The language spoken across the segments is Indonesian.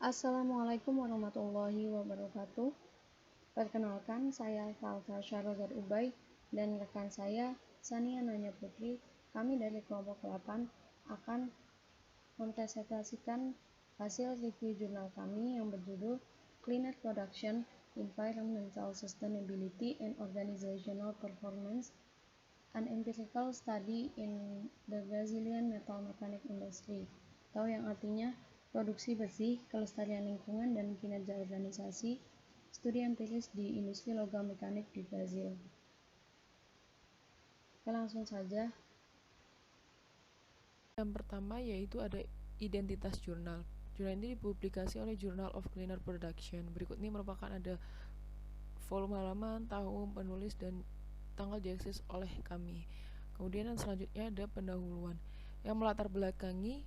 Assalamualaikum warahmatullahi wabarakatuh. Perkenalkan, saya Falta Syarozat Ubay dan rekan saya Sania Nanya Putri. Kami dari kelompok 8 akan mempresentasikan hasil review jurnal kami yang berjudul Cleaner Production, Environmental Sustainability and Organizational Performance, an Empirical Study in the Brazilian Metal Mechanic Industry, atau yang artinya produksi bersih, kelestarian lingkungan, dan kinerja organisasi, studi empiris di industri logam mekanik di Brazil. Oke, langsung saja. Yang pertama yaitu ada identitas jurnal. Jurnal ini dipublikasi oleh Journal of Cleaner Production. Berikut ini merupakan ada volume halaman, tahun, penulis, dan tanggal diakses oleh kami. Kemudian yang selanjutnya ada pendahuluan yang melatar belakangi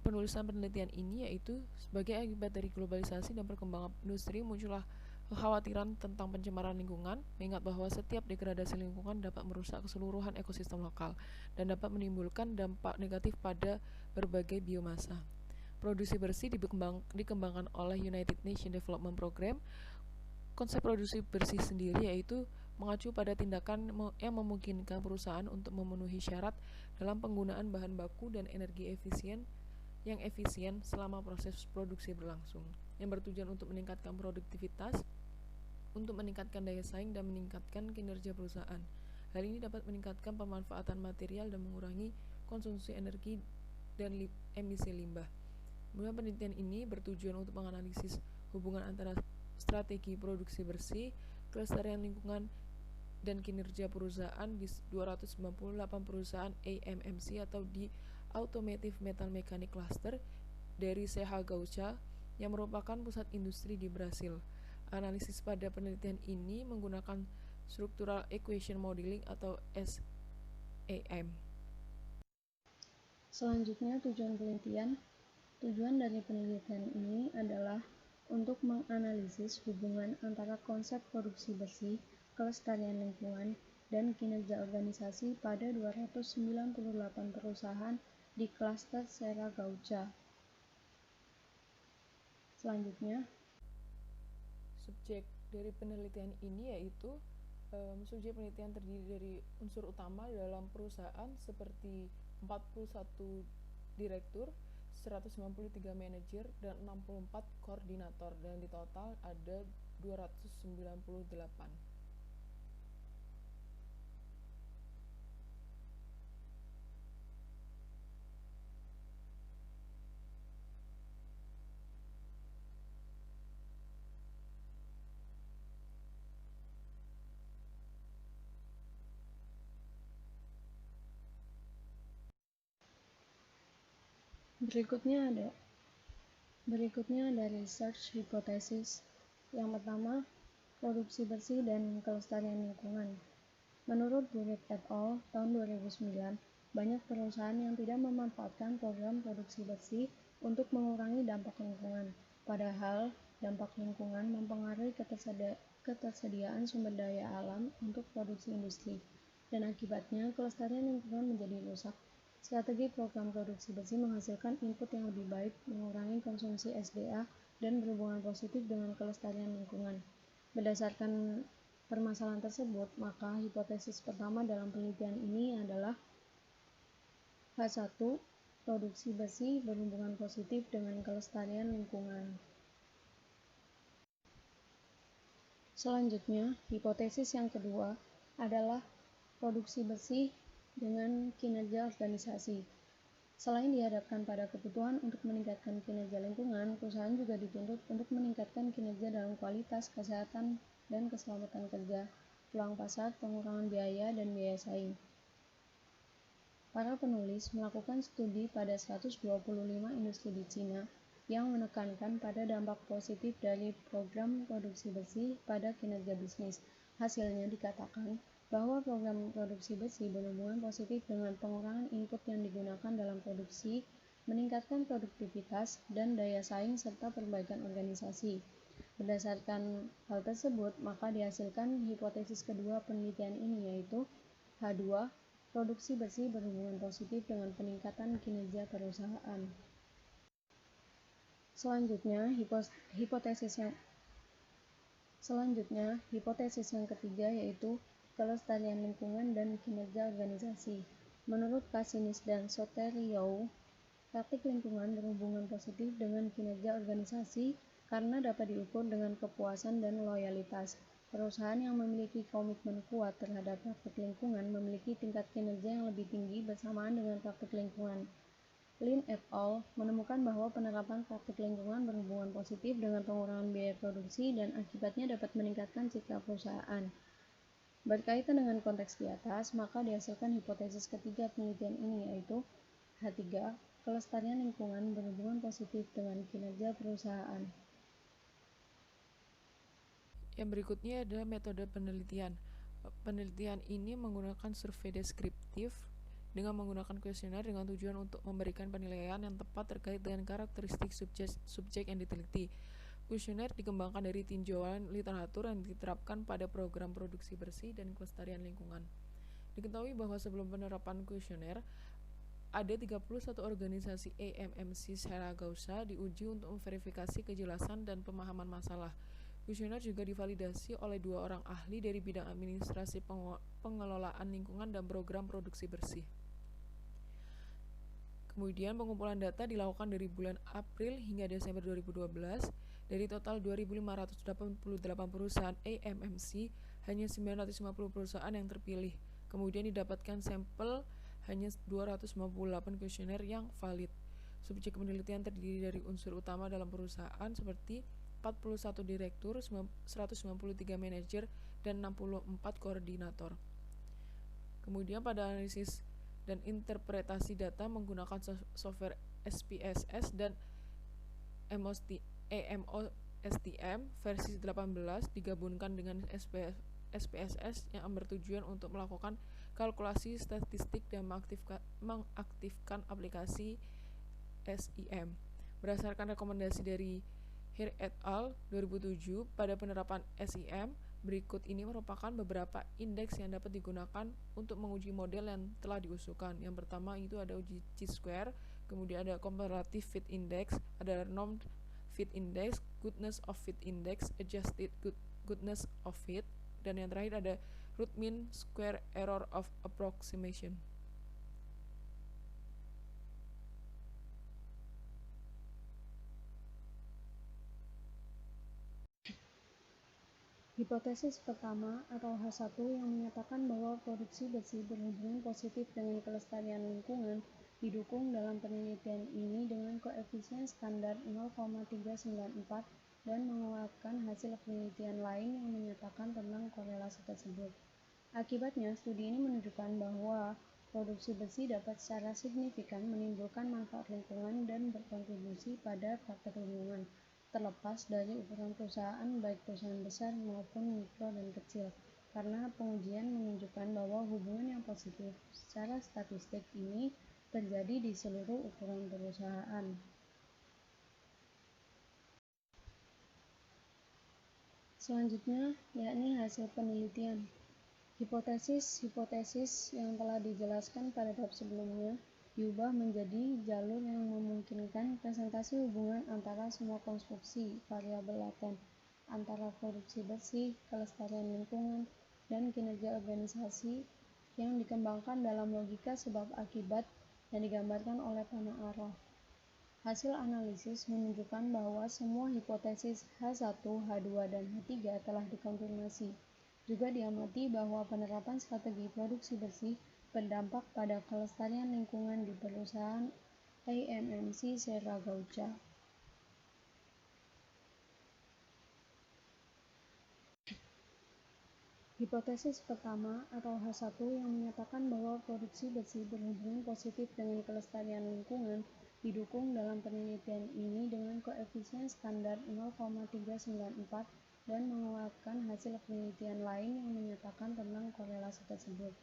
penulisan penelitian ini, yaitu sebagai akibat dari globalisasi dan perkembangan industri muncullah kekhawatiran tentang pencemaran lingkungan, mengingat bahwa setiap degradasi lingkungan dapat merusak keseluruhan ekosistem lokal dan dapat menimbulkan dampak negatif pada berbagai biomasa. Produksi bersih dikembangkan oleh United Nations Development Program. Konsep produksi bersih sendiri yaitu mengacu pada tindakan yang memungkinkan perusahaan untuk memenuhi syarat dalam penggunaan bahan baku dan energi yang efisien selama proses produksi berlangsung, yang bertujuan untuk meningkatkan produktivitas, untuk meningkatkan daya saing dan meningkatkan kinerja perusahaan. Hal ini dapat meningkatkan pemanfaatan material dan mengurangi konsumsi energi dan emisi limbah. Kemudian penelitian ini bertujuan untuk menganalisis hubungan antara strategi produksi bersih, kelestarian lingkungan, dan kinerja perusahaan di 298 perusahaan AMMC atau di Automotive Metal Mechanic Cluster dari Serra Gaúcha yang merupakan pusat industri di Brasil. Analisis pada penelitian ini menggunakan Structural Equation Modeling atau SEM. Selanjutnya, tujuan dari penelitian ini adalah untuk menganalisis hubungan antara konsep produksi bersih, kelestarian lingkungan, dan kinerja organisasi pada 298 perusahaan di klaster Serra Gaúcha. Selanjutnya, subjek dari penelitian ini yaitu subjek penelitian terdiri dari unsur utama dalam perusahaan seperti 41 direktur, 193 manajer, dan 64 koordinator, dan di total ada 298. Berikutnya ada research hipotesis. Yang pertama, produksi bersih dan kelestarian lingkungan. Menurut Burek et al. Tahun 2009, banyak perusahaan yang tidak memanfaatkan program produksi bersih untuk mengurangi dampak lingkungan. Padahal, dampak lingkungan mempengaruhi ketersediaan sumber daya alam untuk produksi industri, dan akibatnya kelestarian lingkungan menjadi rusak. Strategi program produksi bersih menghasilkan input yang lebih baik, mengurangi konsumsi SDA, dan berhubungan positif dengan kelestarian lingkungan. Berdasarkan permasalahan tersebut, maka hipotesis pertama dalam penelitian ini adalah H1, produksi bersih berhubungan positif dengan kelestarian lingkungan. Selanjutnya, hipotesis yang kedua adalah produksi bersih dengan kinerja organisasi. Selain dihadapkan pada kebutuhan untuk meningkatkan kinerja lingkungan, perusahaan juga dituntut untuk meningkatkan kinerja dalam kualitas, kesehatan, dan keselamatan kerja, peluang pasar, pengurangan biaya, dan biaya saing. Para penulis melakukan studi pada 125 industri di Cina yang menekankan pada dampak positif dari program produksi bersih pada kinerja bisnis. Hasilnya dikatakan bahwa program produksi bersih berhubungan positif dengan pengurangan input yang digunakan dalam produksi, meningkatkan produktivitas dan daya saing serta perbaikan organisasi. Berdasarkan hal tersebut, maka dihasilkan hipotesis kedua penelitian ini, yaitu H2, produksi bersih berhubungan positif dengan peningkatan kinerja perusahaan. Selanjutnya, hipotesis yang ketiga yaitu kelestarian lingkungan dan kinerja organisasi. Menurut Kasinis dan Soteriou, praktik lingkungan berhubungan positif dengan kinerja organisasi karena dapat diukur dengan kepuasan dan loyalitas. Perusahaan yang memiliki komitmen kuat terhadap praktik lingkungan memiliki tingkat kinerja yang lebih tinggi bersamaan dengan praktik lingkungan. Lin et al. Menemukan bahwa penerapan praktik lingkungan berhubungan positif dengan pengurangan biaya produksi dan akibatnya dapat meningkatkan citra perusahaan. Berkaitan dengan konteks di atas, maka dihasilkan hipotesis ketiga penelitian ini yaitu H3, kelestarian lingkungan berhubungan positif dengan kinerja perusahaan. Yang berikutnya adalah metode penelitian. Penelitian ini menggunakan survei deskriptif dengan menggunakan kuesioner dengan tujuan untuk memberikan penilaian yang tepat terkait dengan karakteristik subjek yang diteliti. Kuesioner dikembangkan dari tinjauan literatur yang diterapkan pada program produksi bersih dan kelestarian lingkungan. Diketahui bahwa sebelum penerapan kuesioner, ada 31 organisasi AMMC secara gaussa diuji untuk memverifikasi kejelasan dan pemahaman masalah. Kuesioner juga divalidasi oleh 2 orang ahli dari bidang administrasi pengelolaan lingkungan dan program produksi bersih. Kemudian pengumpulan data dilakukan dari bulan April hingga Desember 2012. Dari total 2.588 perusahaan AMMC, hanya 950 perusahaan yang terpilih. Kemudian didapatkan sampel hanya 298 kuesioner yang valid. Subjek penelitian terdiri dari unsur utama dalam perusahaan seperti 41 direktur, 193 manajer, dan 64 koordinator. Kemudian pada analisis dan interpretasi data menggunakan software SPSS dan AMOSTM versi 18 digabungkan dengan SPSS yang bertujuan untuk melakukan kalkulasi statistik dan mengaktifkan aplikasi SIM. Berdasarkan rekomendasi dari Hir et al. 2007 pada penerapan SIM, berikut ini merupakan beberapa indeks yang dapat digunakan untuk menguji model yang telah diusulkan. Yang pertama itu ada uji Chi-square, kemudian ada comparative fit index, ada normed fit index, goodness of fit index, adjusted goodness of fit, dan yang terakhir ada root mean square error of approximation. Hipotesis pertama atau H1 yang menyatakan bahwa produksi bersih berhubungan positif dengan kelestarian lingkungan didukung dalam penelitian ini dengan koefisien standar 0,394 dan menguatkan hasil penelitian lain yang menyatakan tentang korelasi tersebut. Akibatnya, studi ini menunjukkan bahwa produksi bersih dapat secara signifikan menimbulkan manfaat lingkungan dan berkontribusi pada praktek lingkungan, terlepas dari ukuran perusahaan baik perusahaan besar maupun mikro dan kecil, karena pengujian menunjukkan bahwa hubungan yang positif secara statistik ini terjadi di seluruh ukuran perusahaan. Selanjutnya, yakni hasil penelitian. Hipotesis yang telah dijelaskan pada bab sebelumnya diubah menjadi jalur yang memungkinkan presentasi hubungan antara semua konstruksi variabel laten antara produksi bersih, kelestarian lingkungan, dan kinerja organisasi yang dikembangkan dalam logika sebab akibat yang digambarkan oleh panah arah. Hasil analisis menunjukkan bahwa semua hipotesis H1, H2, dan H3 telah dikonfirmasi. Juga diamati bahwa penerapan strategi produksi bersih berdampak pada kelestarian lingkungan di perusahaan AMMC secara gaussa. Hipotesis pertama atau H1 yang menyatakan bahwa produksi bersih berhubungan positif dengan kelestarian lingkungan didukung dalam penelitian ini dengan koefisien standar 0,394 dan menguatkan hasil penelitian lain yang menyatakan tentang korelasi tersebut.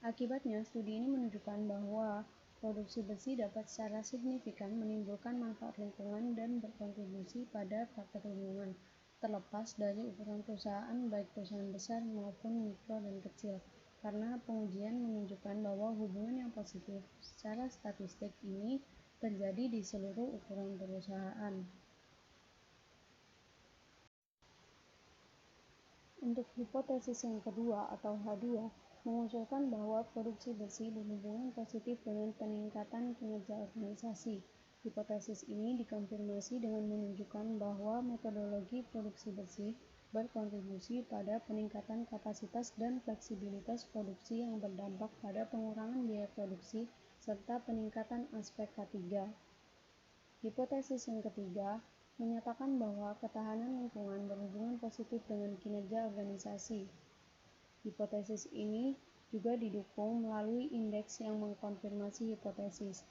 Akibatnya, studi ini menunjukkan bahwa produksi bersih dapat secara signifikan menimbulkan manfaat lingkungan dan berkontribusi pada praktek lingkungan, terlepas dari ukuran perusahaan baik perusahaan besar maupun mikro dan kecil, karena pengujian menunjukkan bahwa hubungan yang positif secara statistik ini terjadi di seluruh ukuran perusahaan. Untuk hipotesis yang kedua atau H2, mengusulkan bahwa produksi bersih berhubungan positif dengan peningkatan kinerja organisasi. Hipotesis ini dikonfirmasi dengan menunjukkan bahwa metodologi produksi bersih berkontribusi pada peningkatan kapasitas dan fleksibilitas produksi yang berdampak pada pengurangan biaya produksi serta peningkatan aspek K3. Hipotesis yang ketiga menyatakan bahwa ketahanan lingkungan berhubungan positif dengan kinerja organisasi. Hipotesis ini juga didukung melalui indeks yang mengkonfirmasi hipotesis.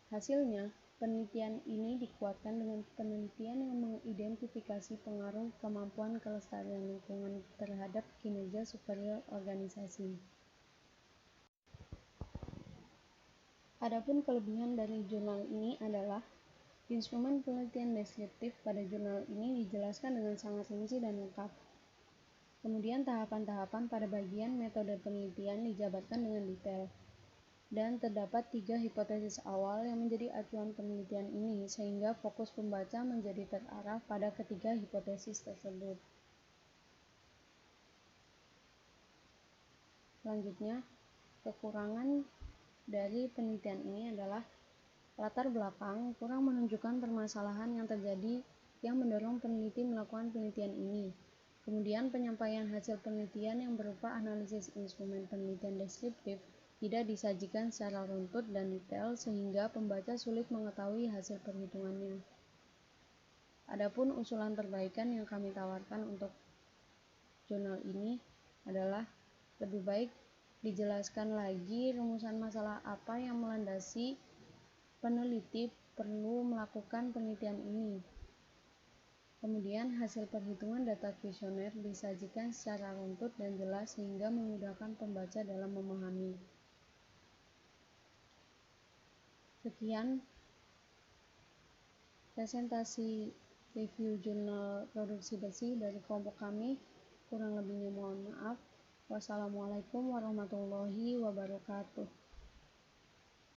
Hasilnya, penelitian ini dikuatkan dengan penelitian yang mengidentifikasi pengaruh kemampuan kelestarian lingkungan terhadap kinerja superior organisasi. Adapun kelebihan dari jurnal ini adalah instrumen penelitian deskriptif pada jurnal ini dijelaskan dengan sangat rinci dan lengkap. Kemudian tahapan-tahapan pada bagian metode penelitian dijabarkan dengan detail. Dan terdapat 3 hipotesis awal yang menjadi acuan penelitian ini, sehingga fokus pembaca menjadi terarah pada ketiga hipotesis tersebut. Selanjutnya, kekurangan dari penelitian ini adalah latar belakang kurang menunjukkan permasalahan yang terjadi yang mendorong peneliti melakukan penelitian ini. Kemudian penyampaian hasil penelitian yang berupa analisis instrumen penelitian deskriptif tidak disajikan secara runtut dan detail sehingga pembaca sulit mengetahui hasil perhitungannya. Adapun usulan perbaikan yang kami tawarkan untuk jurnal ini adalah lebih baik dijelaskan lagi rumusan masalah apa yang melandasi peneliti perlu melakukan penelitian ini. Kemudian hasil perhitungan data kuesioner disajikan secara runtut dan jelas sehingga memudahkan pembaca dalam memahami. Sekian presentasi review jurnal produksi bersih dari kelompok kami. Kurang lebihnya mohon maaf. Wassalamualaikum warahmatullahi wabarakatuh.